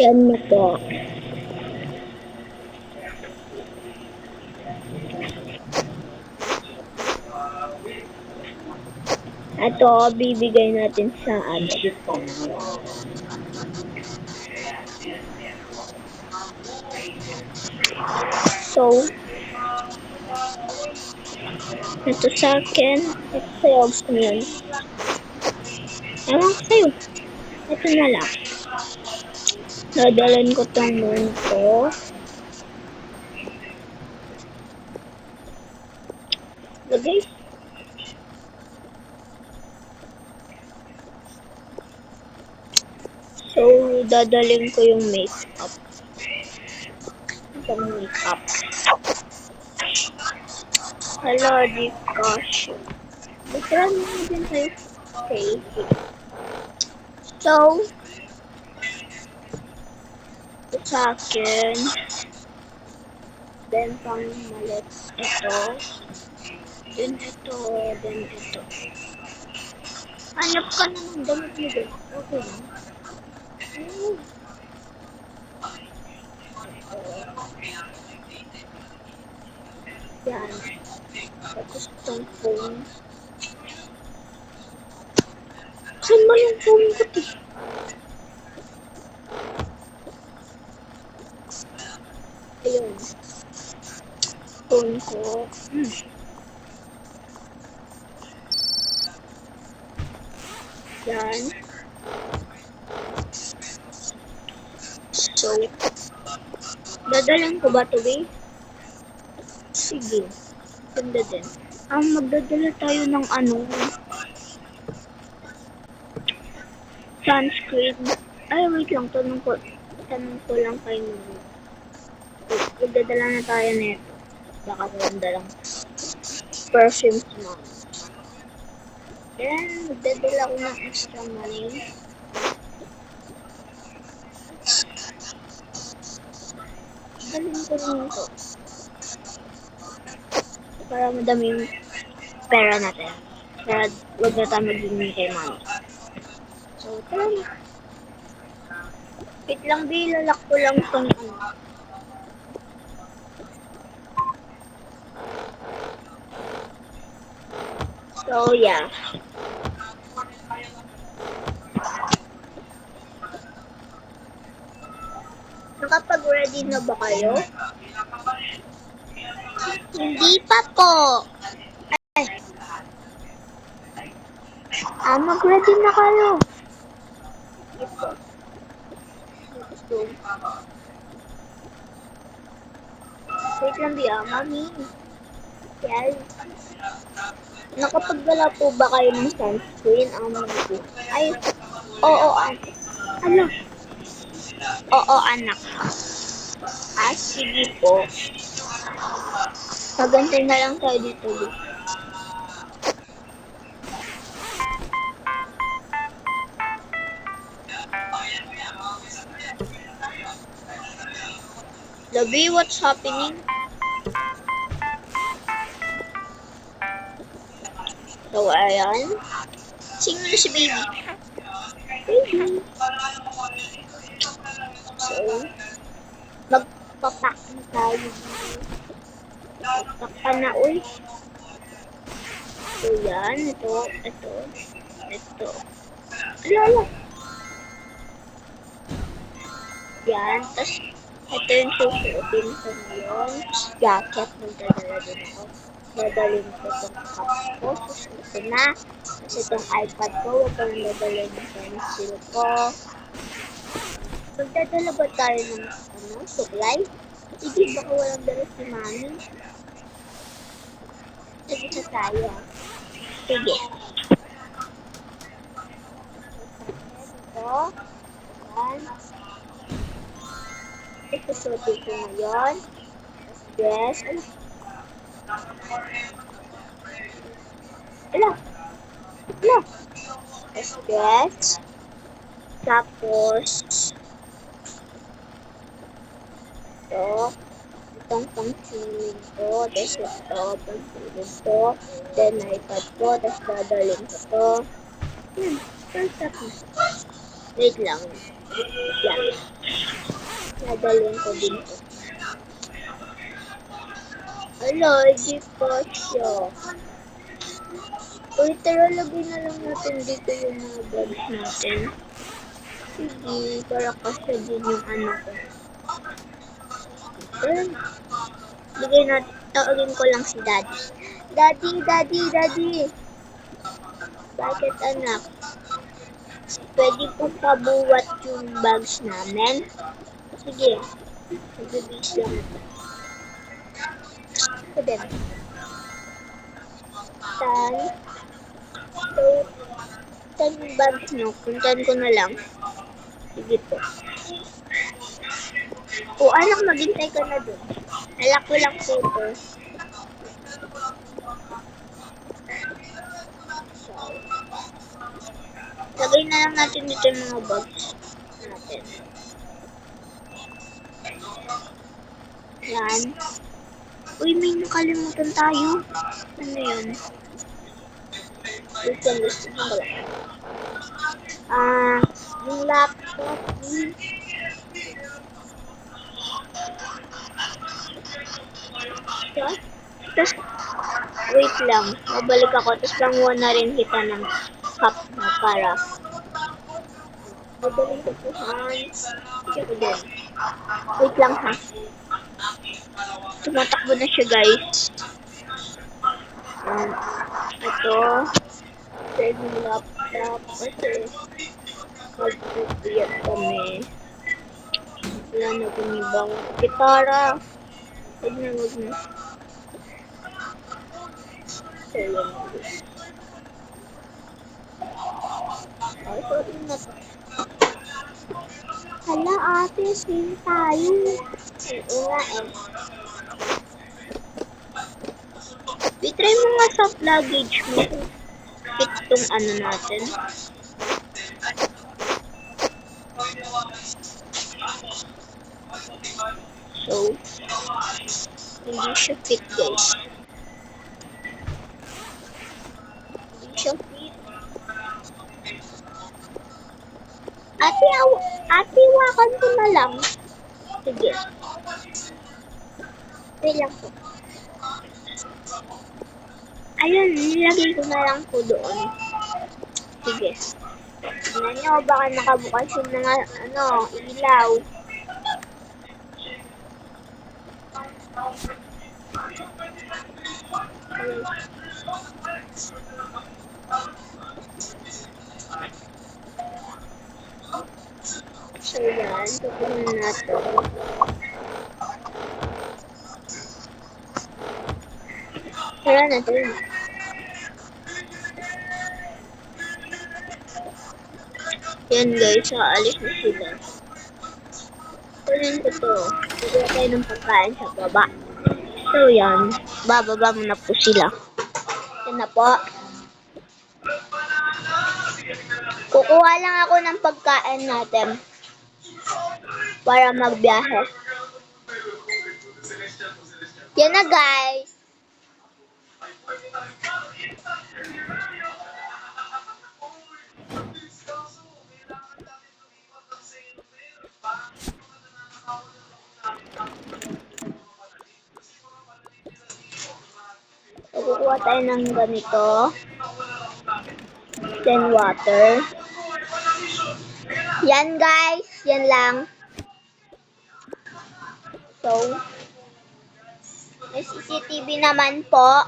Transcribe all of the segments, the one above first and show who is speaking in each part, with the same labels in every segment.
Speaker 1: Yan na po. Ito, bibigay natin sa adject. So, ito sa akin. Ito sa'yo, gusto mo yun. Ewan ko sa'yo. Ito na lang. Dadalan ko tong moon ko. Lagay. So, dadalhin ko yung makeup. Itong makeup. Hello, di gosh. Basta mo din sa'yo. Okay. So, ito sa akin. Then, pang malit ito. Then, ito. Then, ito. Hanap ka na ng damit mo din. Okay na. Yan. Tapos itong phone. Saan ba yung phone ko? Ayun. Phone ko. Yan. So, dadalan ko ba ito, babe? Sige. Ganda din. Magdadala tayo ng sunscreen. Ay, wait lang. Tanong ko lang kay Mami. Magdadala na tayo nito. Baka maganda lang. Perfume si Mami. Then, magdadala ko ng extra money. Dalhin ko rin ito. Para madami yung pera natin. Para huwag na tayo mag-gingi kay Mami. So, tara na. Wait lang, lalak ko lang itong So, yeah. Nakapag-ready na ba kayo? Hindi pa po. Ay. Mag-ready na kayo. Wait lang, Mami. Yes. Nakapagdala po ba kayo ng sunscreen? Ay, oo, ano? Oo, anak. Sige po. Magantay na lang tayo dito. Labi, what's happening? So, ayan. Sino na si baby? Baby. So, magpapak na tayo. Magpapak pa na, uy. So, yan. Ito. Lala. Yan. Tapos, ito yung susuotin ko ngayon. Jacket. Magdadala din ako. Dadalhin ko itong cup ko. Susuotin na. Tapos itong iPad ko. Huwag ko nang dadalhin yung pencil ko. Magdadala ba tayo ng suklay? Sige, baka walang dala si Mami. Sige na tayo. Sige. Ito. Ayan. Ito suotin ko ngayon. Dress. Ala. Dress. Tapos, itong pang-swimming ko, tapos ito, pang-swimming ko, then iPad ko, tapos dadalhin ko to. Yan, first up na. Wait lang. Yan. Dadalhin ko din to. Ala, di pa siya. Uy, tara, lagay na lang natin dito yung mga bags natin. Sige, para kasya din yung ano ko. Then, bigay natin, tawagin ko lang si Daddy. Daddy, Daddy, Daddy! Bakit anak? Pwede po pabuwat yung bags namin? Sige, magbibis lang ito. Ito din. Tan yung bags nyo, puntan ko na lang. Sige po. O anak, maghintay ka na dun. Alak ko lang po ito. So, lagay na lang natin dito yung mga bags natin. Yan. Uy, may nakalimutan tayo. Ano yun? Gusto ko lang. Yung laptop. Tapos, wait lang. Mabalik ako. Tapos languha na rin kita ng cup na para. Mabalik ko po, Hans. Sige din. Wait lang, ha. Tumatakbo na siya, guys. Ito. Ito yung laptop. Kasi, mag-upiyat kami. Wala na kumibang gitara. Huwag na. So, yun. Sorry na to. Hala, ate, same tayo. Oo nga eh. Try mo nga sa luggage mo. Fit tong ano natin. So, hindi siya fit, guys. Hindi siya fit. Ate, wakan ko na lang. Sige. Wait lang po. Ayun, nilagay ko na lang po doon. Sige. Tingnan nyo, baka nakabukas yung mga, ilaw. So, yan. Tukunin natin. Tara na, tara na. Yan guys, aalis na sila. Kunin ko to. Bigyan tayo ng pagkain sa baba. So yan, bababa muna po sila. Yan na po. Kukuha lang ako ng pagkain natin. Para magbiyahe. Yan na guys. So, kukuha tayo ng ganito. Then water. Yan guys. Yan lang. So, may CCTV naman po.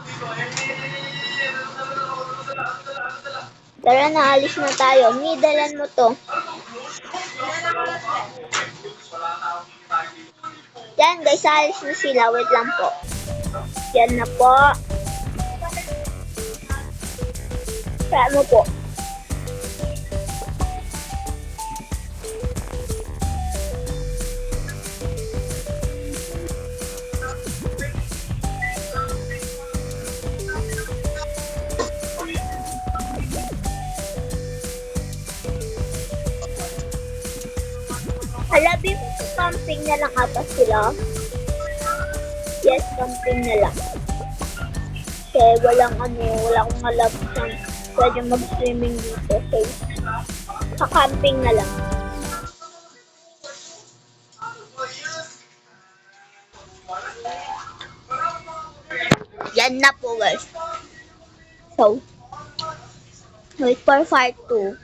Speaker 1: Tara na, alis na tayo. Dalan mo to. Yan guys, alis na sila. Wait lang po. Yan na po. Tara mo po. Halabi mo, camping na lang ata sila. Yes, camping na lang. Kasi wala akong alam saan pwede mag-swimming dito. So, sa camping na lang. Yan na po guys. So, wait for part 2.